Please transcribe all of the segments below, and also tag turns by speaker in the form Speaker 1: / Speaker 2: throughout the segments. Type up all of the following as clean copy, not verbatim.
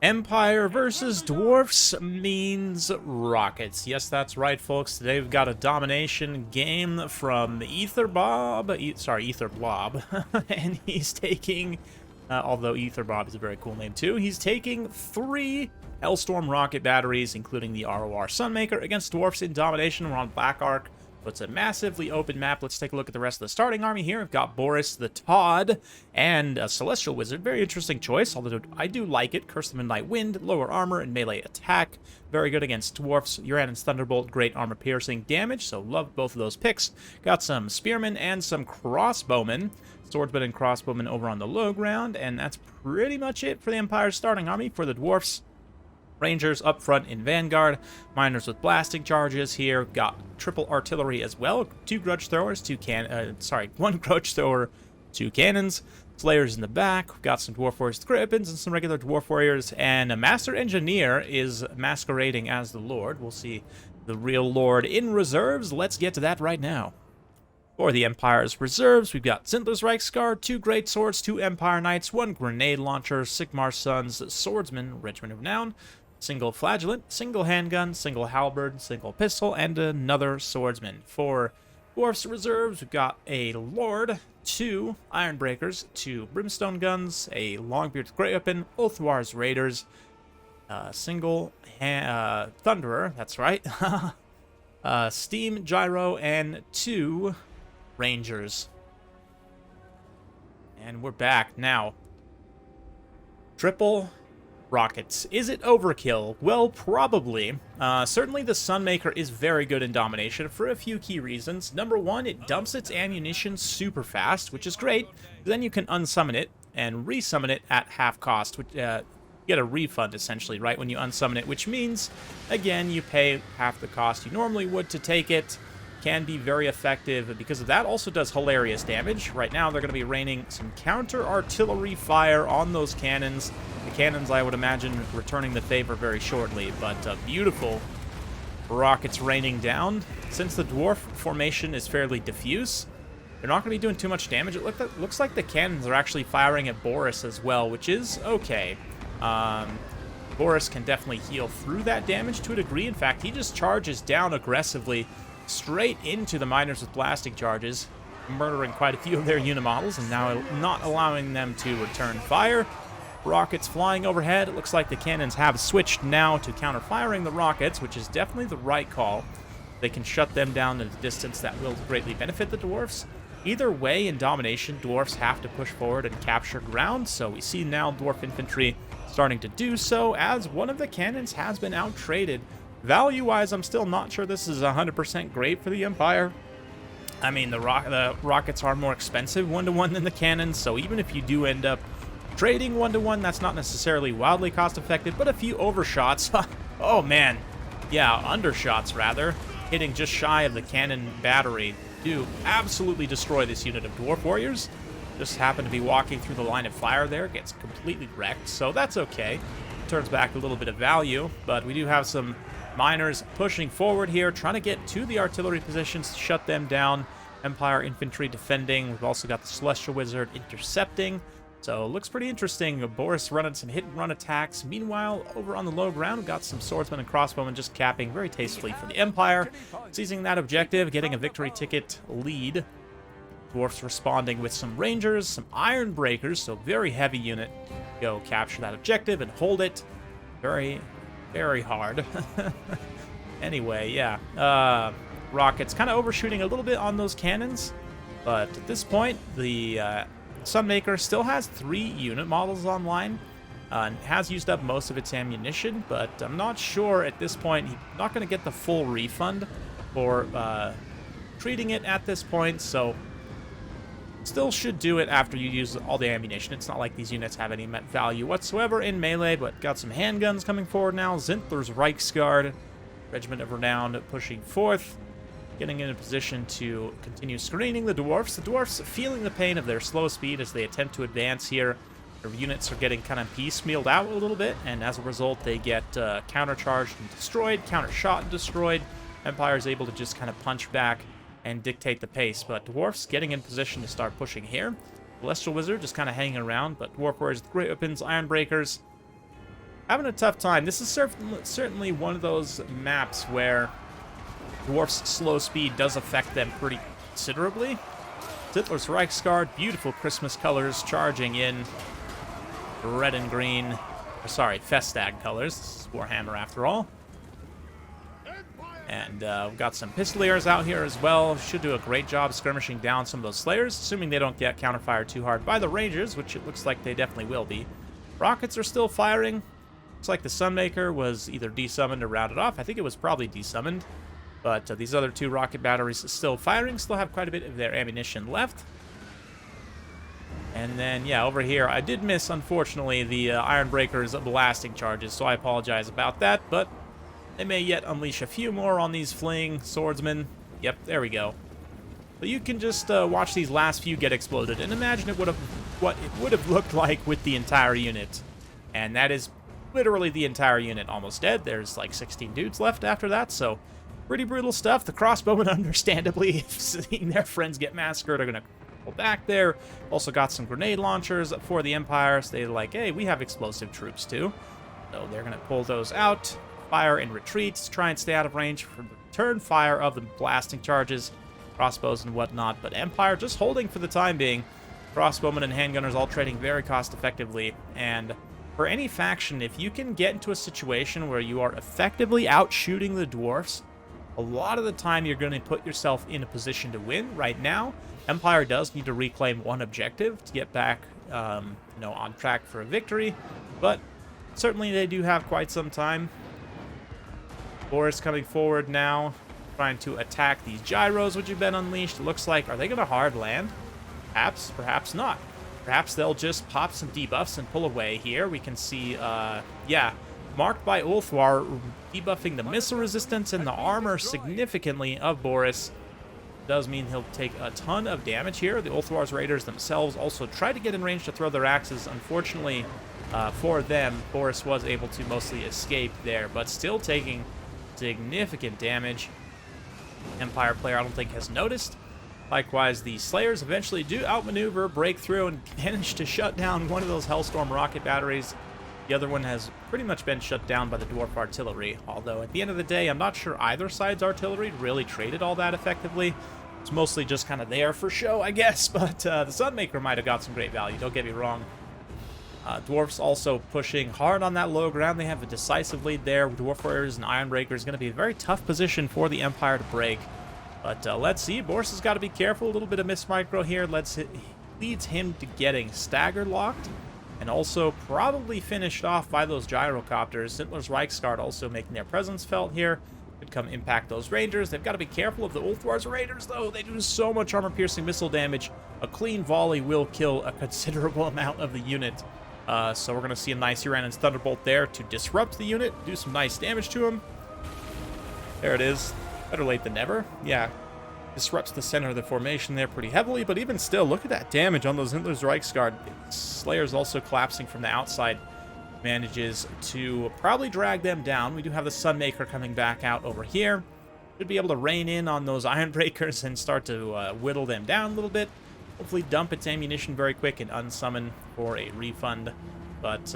Speaker 1: Empire versus Dwarfs means rockets. Yes, that's right, folks. Today we've got a domination game from Ether Bob. Ether Blob. And he's taking, although Ether Bob is a very cool name too, he's taking 3 Hellstorm rocket batteries, including the ROR Sunmaker, against Dwarfs in domination. We're on Black Ark. So it's a massively open map. Let's take a look at the rest of the starting army here. We've got Boris the Todd and a Celestial Wizard. Very interesting choice, although I do like it. Curse of Midnight Wind, lower armor, and melee attack. Very good against Dwarfs. Uranus Thunderbolt, great armor piercing damage, so love both of those picks. Got some Spearmen and some Crossbowmen. Swordsmen and Crossbowmen over on the low ground, and that's pretty much it for the Empire's starting army. For the Dwarfs, Rangers up front in Vanguard, miners with blasting charges here, got triple artillery as well, 2 grudge throwers, 1 grudge thrower, 2 cannons, slayers in the back, we've got some dwarf warriors with great weapons and some regular dwarf warriors, and a master engineer is masquerading as the lord. We'll see the real lord in reserves. Let's get to that right now. For the Empire's reserves, we've got Zintler's Reichsguard, 2 great swords, 2 Empire Knights, 1 grenade launcher, Sigmar's Sons, Swordsman, Regiment of Renown, single flagellant, single handgun, single halberd, single pistol, and another swordsman. For Dwarfs reserves, we've got a Lord, 2 Ironbreakers, 2 Brimstone guns, a Longbeard with great weapon, Ulthuar's Raiders, single Thunderer, that's right, Steam Gyro, and 2 Rangers. And we're back now. Triple rockets. Is it overkill? Well, probably. Certainly the Sunmaker is very good in domination for a few key reasons. Number 1, it dumps its ammunition super fast, which is great. Then you can unsummon it and resummon it at half cost, which get a refund essentially right when you unsummon it, which means again you pay half the cost you normally would to take it. Can be very effective because of that. Also does hilarious damage. Right now they're going to be raining some counter artillery fire on those cannons. The cannons, I would imagine, returning the favor very shortly, but beautiful rockets raining down. Since the dwarf formation is fairly diffuse, they're not going to be doing too much damage. It looks like the cannons are actually firing at Boris as well, which is okay. Boris can definitely heal through that damage to a degree. In fact, he just charges down aggressively straight into the miners with blasting charges, murdering quite a few of their unimodels and now not allowing them to return fire. Rockets flying overhead. It looks like the cannons have switched now to counter-firing the rockets, which is definitely the right call. They can shut them down at a distance that will greatly benefit the dwarfs. Either way, in domination, dwarfs have to push forward and capture ground, so we see now dwarf infantry starting to do so as one of the cannons has been out-traded. Value-wise, I'm still not sure this is 100% great for the Empire. I mean, the rockets are more expensive 1-to-1 than the cannons, so even if you do end up trading 1-to-1, that's not necessarily wildly cost-effective, but a few overshots. Oh, man. Yeah, undershots, rather. Hitting just shy of the cannon battery do absolutely destroy this unit of Dwarf Warriors. Just happen to be walking through the line of fire there. Gets completely wrecked, so that's okay. Turns back a little bit of value, but we do have some miners pushing forward here, trying to get to the artillery positions to shut them down. Empire infantry defending. We've also got the Celestial Wizard intercepting. So it looks pretty interesting. Boris running some hit-and-run attacks. Meanwhile, over on the low ground, we've got some swordsmen and crossbowmen just capping very tastefully for the Empire. Seizing that objective, getting a victory ticket lead. Dwarfs responding with some Rangers, some Iron Breakers, so very heavy unit. Go capture that objective and hold it. Very, very hard. Anyway, yeah. Rockets kind of overshooting a little bit on those cannons. But at this point, the Sunmaker still has 3 unit models online. And has used up most of its ammunition, but I'm not sure at this point. He's not going to get the full refund for treating it at this point, so still should do it after you use all the ammunition. It's not like these units have any value whatsoever in melee, but got some handguns coming forward now. Zintler's Reichsguard, Regiment of Renown pushing forth, getting in a position to continue screening the dwarfs. The dwarfs feeling the pain of their slow speed as they attempt to advance here. Their units are getting kind of piecemealed out a little bit, and as a result, they get countercharged and destroyed, countershot and destroyed. Empire is able to just kind of punch back and dictate the pace, but dwarfs getting in position to start pushing here. Celestial Wizard just kind of hanging around, but Dwarf Warriors with great weapons, Iron Breakers, having a tough time. This is certainly one of those maps where Dwarfs' slow speed does affect them pretty considerably. Hitler's Reichsguard, beautiful Christmas colors charging in. Red and green. Or sorry, Festag colors. This is Warhammer after all. And we've got some Pistoliers out here as well. Should do a great job skirmishing down some of those Slayers, assuming they don't get counterfired too hard by the Rangers, which it looks like they definitely will be. Rockets are still firing. Looks like the Sunmaker was either desummoned or rounded off. I think it was probably desummoned. But these other two rocket batteries still firing, still have quite a bit of their ammunition left. And then, yeah, over here, I did miss, unfortunately, the Iron Breaker's blasting charges, so I apologize about that, but they may yet unleash a few more on these fleeing swordsmen. Yep, there we go. But you can just watch these last few get exploded and imagine what it would have looked like with the entire unit. And that is literally the entire unit almost dead. There's like 16 dudes left after that, so pretty brutal stuff. The crossbowmen, understandably, seeing their friends get massacred, are going to pull back there. Also got some grenade launchers for the Empire, so they're like, hey, we have explosive troops too. So they're going to pull those out. Fire and retreat, try and stay out of range for the return fire of the blasting charges, crossbows and whatnot. But Empire just holding for the time being. Crossbowmen and handgunners all trading very cost effectively. And for any faction, if you can get into a situation where you are effectively out shooting the Dwarfs, a lot of the time you're going to put yourself in a position to win. Right now, Empire does need to reclaim one objective to get back on track for a victory. But certainly they do have quite some time. Boris coming forward now, trying to attack these gyros which have been unleashed. It looks like, are they going to hard land? Perhaps, perhaps not. Perhaps they'll just pop some debuffs and pull away here. We can see, yeah, marked by Ulthwar, debuffing the missile resistance and the armor significantly of Boris. Does mean he'll take a ton of damage here. The Ulthwar's Raiders themselves also try to get in range to throw their axes. Unfortunately for them, Boris was able to mostly escape there, but still taking significant damage. Empire player, I don't think, has noticed. Likewise, the Slayers eventually do outmaneuver, break through, and manage to shut down one of those Hellstorm rocket batteries. The other one has pretty much been shut down by the Dwarf artillery, although at the end of the day, I'm not sure either side's artillery really traded all that effectively. It's mostly just kind of there for show, I guess, but the Sunmaker might have got some great value, don't get me wrong. Dwarfs also pushing hard on that low ground. They have a decisive lead there. Dwarf Warriors and Iron Breakers is going to be a very tough position for the Empire to break. But let's see. Boris has got to be careful. A little bit of miss micro here leads him to getting stagger locked. And also probably finished off by those Gyrocopters. Hitler's Reichsguard also making their presence felt here. Could come impact those Rangers. They've got to be careful of the Ulthwar's Raiders, though. They do so much armor-piercing missile damage. A clean volley will kill a considerable amount of the unit. So we're going to see a nice Uranus Thunderbolt there to disrupt the unit, do some nice damage to him. There it is. Better late than never. Yeah, disrupts the center of the formation there pretty heavily, but even still, look at that damage on those Hitler's Reichsguard. Slayer's also collapsing from the outside. Manages to probably drag them down. We do have the Sunmaker coming back out over here. Should be able to rein in on those Iron Breakers and start to whittle them down a little bit. Hopefully dump its ammunition very quick and unsummon for a refund. But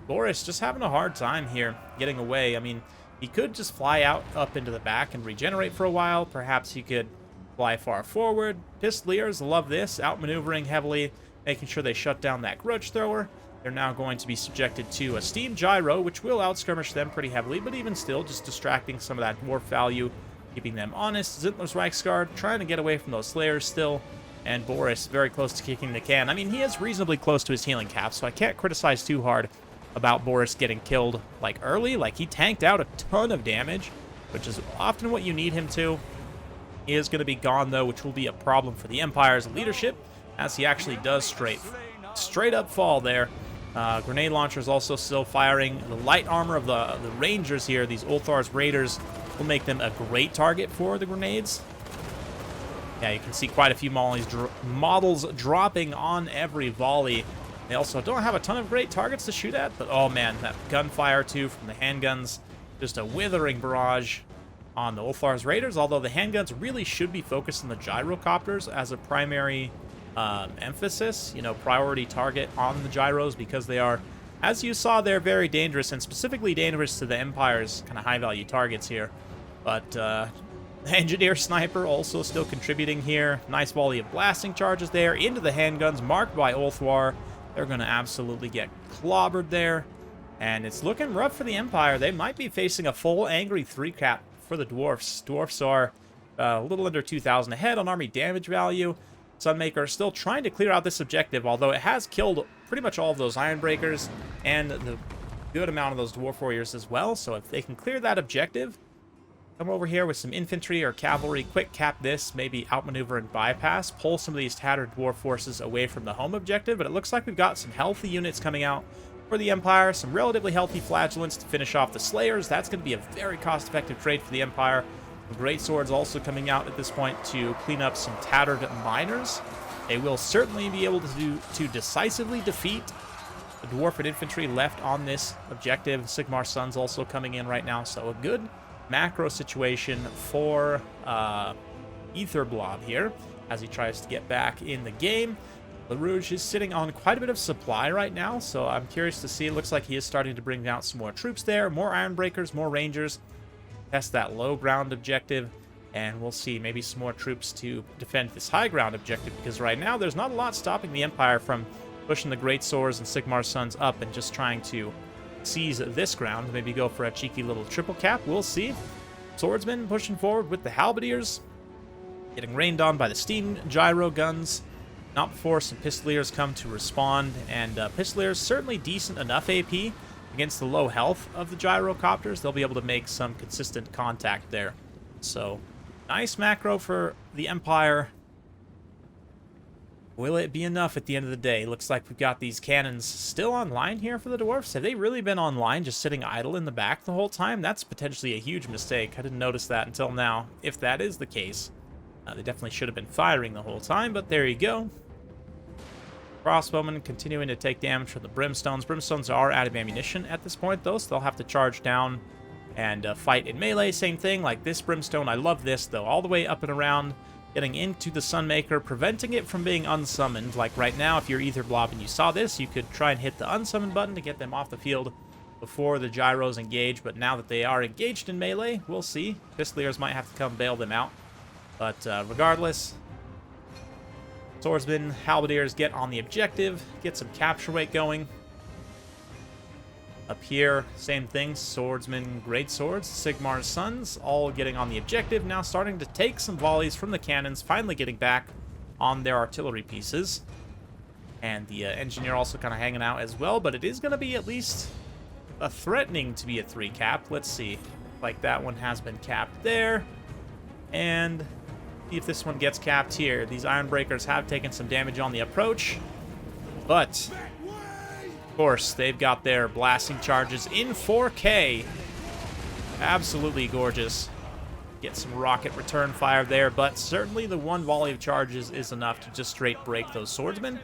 Speaker 1: Boris just having a hard time here getting away. I mean, he could just fly out up into the back and regenerate for a while. Perhaps he could fly far forward. Pistoliers love this, outmaneuvering heavily, making sure they shut down that Grudge Thrower. They're now going to be subjected to a Steam Gyro, which will outskirmish them pretty heavily, but even still, just distracting some of that dwarf value, keeping them honest. Zintler's Reichsguard trying to get away from those Slayers still. And Boris very close to kicking the can. I mean, he is reasonably close to his healing cap, so I can't criticize too hard about Boris getting killed, like, early. Like, he tanked out a ton of damage, which is often what you need him to. He is going to be gone, though, which will be a problem for the Empire's leadership, as he actually does straight up fall there. Grenade launchers also still firing. The light armor of the Rangers here, these Ulthar's Raiders, will make them a great target for the grenades. Yeah, you can see quite a few models dropping on every volley. They also don't have a ton of great targets to shoot at, but oh man, that gunfire too from the handguns. Just a withering barrage on the Ulthar's Raiders, although the handguns really should be focused on the Gyrocopters as a primary emphasis, you know, priority target on the gyros, because they are As you saw, they're very dangerous, and specifically dangerous to the Empire's kind of high-value targets here. But the Engineer Sniper also still contributing here. Nice volley of blasting charges there into the handguns, marked by Ulthwar. They're going to absolutely get clobbered there. And it's looking rough for the Empire. They might be facing a full angry 3-cap for the Dwarfs. Dwarfs are a little under 2,000 ahead on army damage value. Sunmaker still trying to clear out this objective, although it has killed pretty much all of those Ironbreakers and the good amount of those Dwarf Warriors as well. So if they can clear that objective, come over here with some infantry or cavalry, quick cap this, maybe outmaneuver and bypass, pull some of these tattered Dwarf forces away from the home objective. But it looks like we've got some healthy units coming out for the Empire, some relatively healthy flagellants to finish off the Slayers. That's going to be a very cost-effective trade for the Empire. Great swords also coming out at this point to clean up some tattered miners. They will certainly be able to decisively defeat the Dwarf and infantry left on this objective. Sigmar's Son's also coming in right now, so a good macro situation for Aetherblob here as he tries to get back in the game. LaRouge is sitting on quite a bit of supply right now, so I'm curious to see. It looks like he is starting to bring out some more troops there, more Ironbreakers, more Rangers. Test that low ground objective, and we'll see maybe some more troops to defend this high ground objective, because right now there's not a lot stopping the Empire from pushing the Great Swords and Sigmar's Sons up and just trying to seize this ground. Maybe go for a cheeky little triple cap. We'll see. Swordsmen pushing forward with the Halberdiers, getting rained on by the steam gyro guns. Not before some Pistoliers come to respond, and Pistoliers certainly decent enough AP against the low health of the Gyrocopters. They'll be able to make some consistent contact there. So, nice macro for the Empire. Will it be enough at the end of the day? Looks like we've got these cannons still online here for the Dwarfs. Have they really been online, just sitting idle in the back the whole time? That's potentially a huge mistake. I didn't notice that until now. If that is the case, they definitely should have been firing the whole time, but there you go. Crossbowmen continuing to take damage from the Brimstones. Brimstones are out of ammunition at this point, though, so they'll have to charge down and fight in melee. Same thing, like this Brimstone. I love this, though. All the way up and around, getting into the Sunmaker, preventing it from being unsummoned. Like right now, if you're Aetherblob and you saw this, you could try and hit the unsummon button to get them off the field before the Gyros engage. But now that they are engaged in melee, we'll see. Pistoliers might have to come bail them out. But regardless, Swordsmen, Halberdiers get on the objective, get some capture weight going. Up here, same thing, Swordsmen, Great Swords, Sigmar's Sons, all getting on the objective, now starting to take some volleys from the cannons, finally getting back on their artillery pieces. And the Engineer also kind of hanging out as well, but it is going to be at least threatening to be a 3-cap. Let's see, like that one has been capped there. And see if this one gets capped here. These Ironbreakers have taken some damage on the approach, but of course they've got their blasting charges in 4K. Absolutely gorgeous. Get some rocket return fire there, but certainly the one volley of charges is enough to just straight break those swordsmen.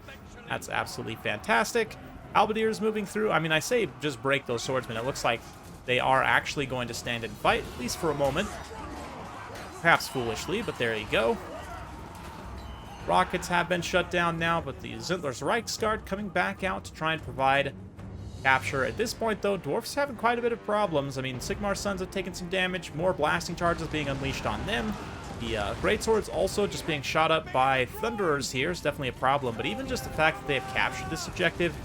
Speaker 1: That's absolutely fantastic. Halberdiers moving through. I mean, I say just break those swordsmen. It looks like they are actually going to stand and fight, at least for a moment. Perhaps foolishly, but there you go. Rockets have been shut down now, but the Zintler's Reichsguard coming back out to try and provide capture. At this point, though, Dwarfs having quite a bit of problems. I mean, Sigmar's Sons have taken some damage, more blasting charges being unleashed on them. The Greatswords also just being shot up by Thunderers here is definitely a problem, but even just the fact that they have captured this objective,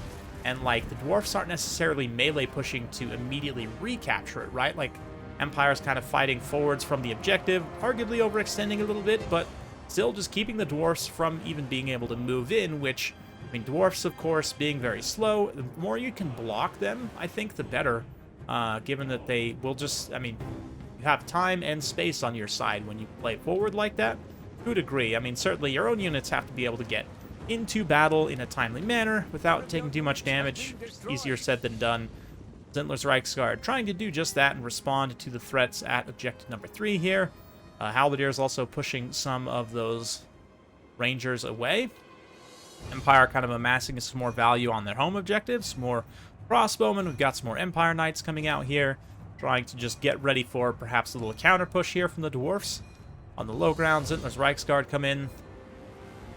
Speaker 1: and, like, the Dwarfs aren't necessarily melee pushing to immediately recapture it, right? Like, Empire's kind of fighting forwards from the objective, arguably overextending a little bit, but still just keeping the Dwarfs from even being able to move in, which, I mean, Dwarfs, of course, being very slow. The more you can block them, I think, the better, given that they will just, I mean, you have time and space on your side when you play forward like that. To a degree, I mean, certainly your own units have to be able to get into battle in a timely manner without taking too much damage. Easier said than done. Zintler's Reichsguard trying to do just that and respond to the threats at objective number 3 here. Halberdiers also pushing some of those Rangers away. Empire kind of amassing some more value on their home objectives. More crossbowmen. We've got some more Empire Knights coming out here, trying to just get ready for perhaps a little counter push here from the Dwarfs. On the low ground, Zintler's Reichsguard come in.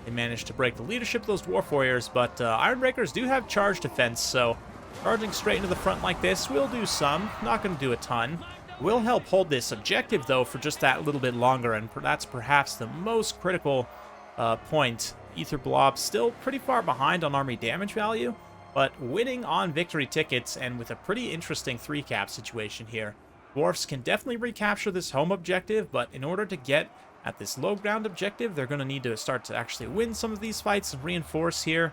Speaker 1: They managed to break the leadership of those Dwarf Warriors, but Ironbreakers do have charge defense, so Charging straight into the front like this will do some. Not going to do a ton. Will help hold this objective, though, for just that little bit longer, and that's perhaps the most critical point. Ether Blob still pretty far behind on army damage value, but winning on victory tickets and with a pretty interesting 3-cap situation here. Dwarfs can definitely recapture this home objective, but in order to get at this low ground objective, they're going to need to start to actually win some of these fights and reinforce here.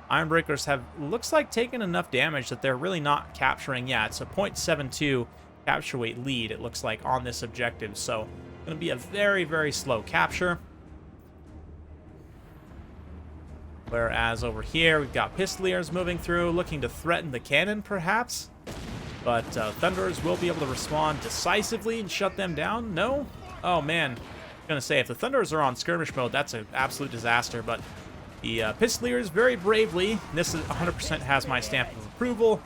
Speaker 1: Ironbreakers have, looks like, taken enough damage that they're really not capturing. Yeah, it's a 0.72 capture weight lead, it looks like, on this objective, so going to be a very, very slow capture. Whereas over here, we've got Pistoliers moving through, looking to threaten the cannon, perhaps. But Thunderers will be able to respond decisively and shut them down. No? Oh, man. I'm going to say, if the Thunderers are on skirmish mode, that's an absolute disaster. But the Pistoliers, very bravely, and this is 100% has my stamp of approval,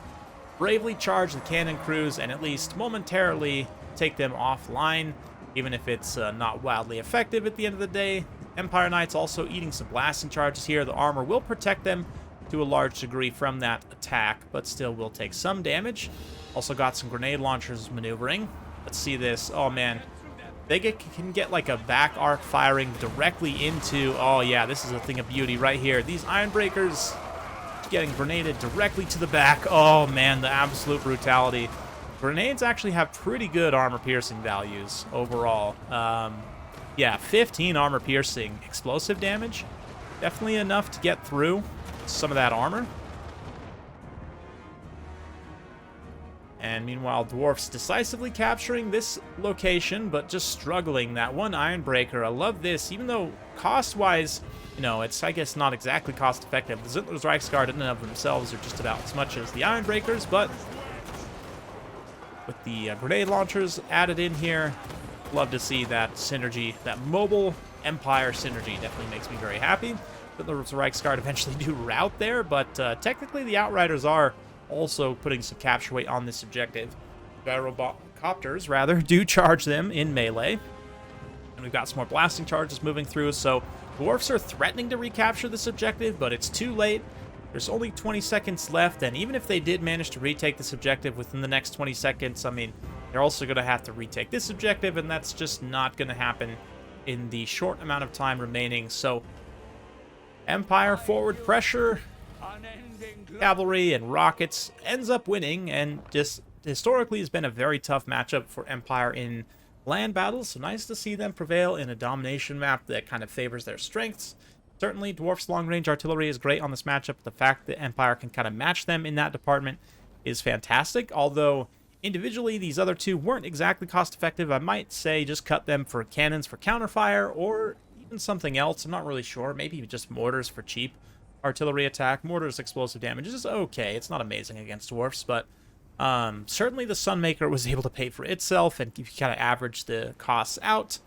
Speaker 1: bravely charge the cannon crews and at least momentarily take them offline, even if it's not wildly effective at the end of the day. Empire Knights also eating some blasting charges here. The armor will protect them to a large degree from that attack, but still will take some damage. Also got some grenade launchers maneuvering. Let's see this. Oh, man. They can get like a back arc firing directly into... Oh, yeah, this is a thing of beauty right here. These Ironbreakers getting grenaded directly to the back. Oh, man, the absolute brutality. Grenades actually have pretty good armor-piercing values overall. Yeah, 15 armor-piercing explosive damage. Definitely enough to get through some of that armor. And meanwhile, Dwarfs decisively capturing this location, but just struggling. That one Ironbreaker, I love this. Even though cost-wise, you know, it's, I guess, not exactly cost-effective. The Zittler's Reichsguard in and of themselves are just about as much as the Ironbreakers, but with the grenade launchers added in here, love to see that synergy, that mobile Empire synergy. Definitely makes me very happy. The Reichsguard eventually do rout there, but technically the Outriders are also putting some capture weight on this objective. Gyrocopters, rather, do charge them in melee. And we've got some more blasting charges moving through, so Dwarfs are threatening to recapture this objective, but it's too late. There's only 20 seconds left, and even if they did manage to retake this objective within the next 20 seconds, I mean, they're also going to have to retake this objective, and that's just not going to happen in the short amount of time remaining. So, Empire forward pressure, cavalry, and rockets ends up winning, and just historically has been a very tough matchup for Empire in land battles. So nice to see them prevail in a domination map that kind of favors their strengths. Certainly, Dwarfs' long-range artillery is great on this matchup. The fact that Empire can kind of match them in that department is fantastic, although individually, these other two weren't exactly cost-effective. I might say just cut them for cannons for counterfire, or even something else. I'm not really sure. Maybe just mortars for cheap artillery attack. Mortars' explosive damage is okay. It's not amazing against Dwarfs, but certainly the Sunmaker was able to pay for itself, and if you kind of average the costs out,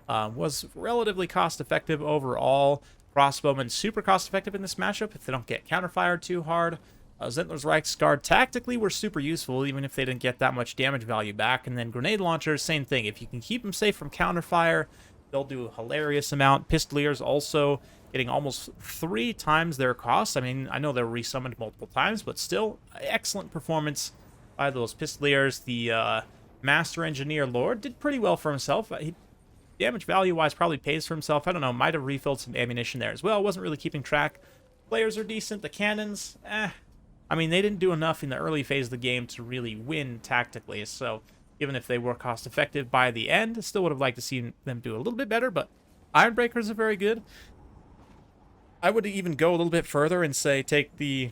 Speaker 1: was relatively cost-effective overall. Crossbowmen super cost-effective in this matchup if they don't get counterfired too hard. Zittler's Reichsguard tactically were super useful, even if they didn't get that much damage value back. And then grenade launchers, same thing. If you can keep them safe from counterfire, they'll do a hilarious amount. Pistoliers also getting almost 3 times their cost. I mean, I know they were resummoned multiple times, but still, excellent performance by those Pistoliers. The Master Engineer Lord did pretty well for himself. He, damage value-wise, probably pays for himself. I don't know, might have refilled some ammunition there as well. Wasn't really keeping track. Players are decent. The cannons, I mean, they didn't do enough in the early phase of the game to really win tactically, so even if they were cost-effective by the end, still would have liked to see them do a little bit better, but Ironbreakers are very good. I would even go a little bit further and say take the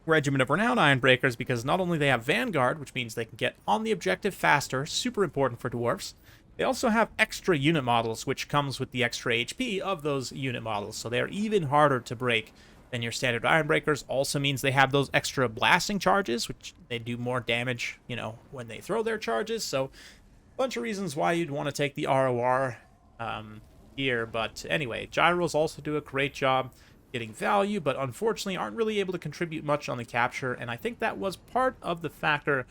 Speaker 1: Regiment of Renown Ironbreakers, because not only they have Vanguard, which means they can get on the objective faster, super important for Dwarfs, they also have extra unit models, which comes with the extra HP of those unit models, so they are even harder to break than your standard Ironbreakers. Also means they have those extra blasting charges, which they do more damage, you know, when they throw their charges. So, a bunch of reasons why you'd want to take the ROR here. But anyway, Gyros also do a great job getting value, but unfortunately aren't really able to contribute much on the capture. And I think that was part of the factor,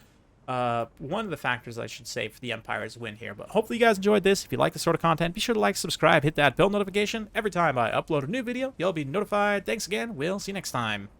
Speaker 1: one of the factors, I should say, for the Empire's win here. But hopefully you guys enjoyed this. If you like this sort of content, be sure to like, subscribe, hit that bell notification. Every time I upload a new video, you'll be notified. Thanks again. We'll see you next time.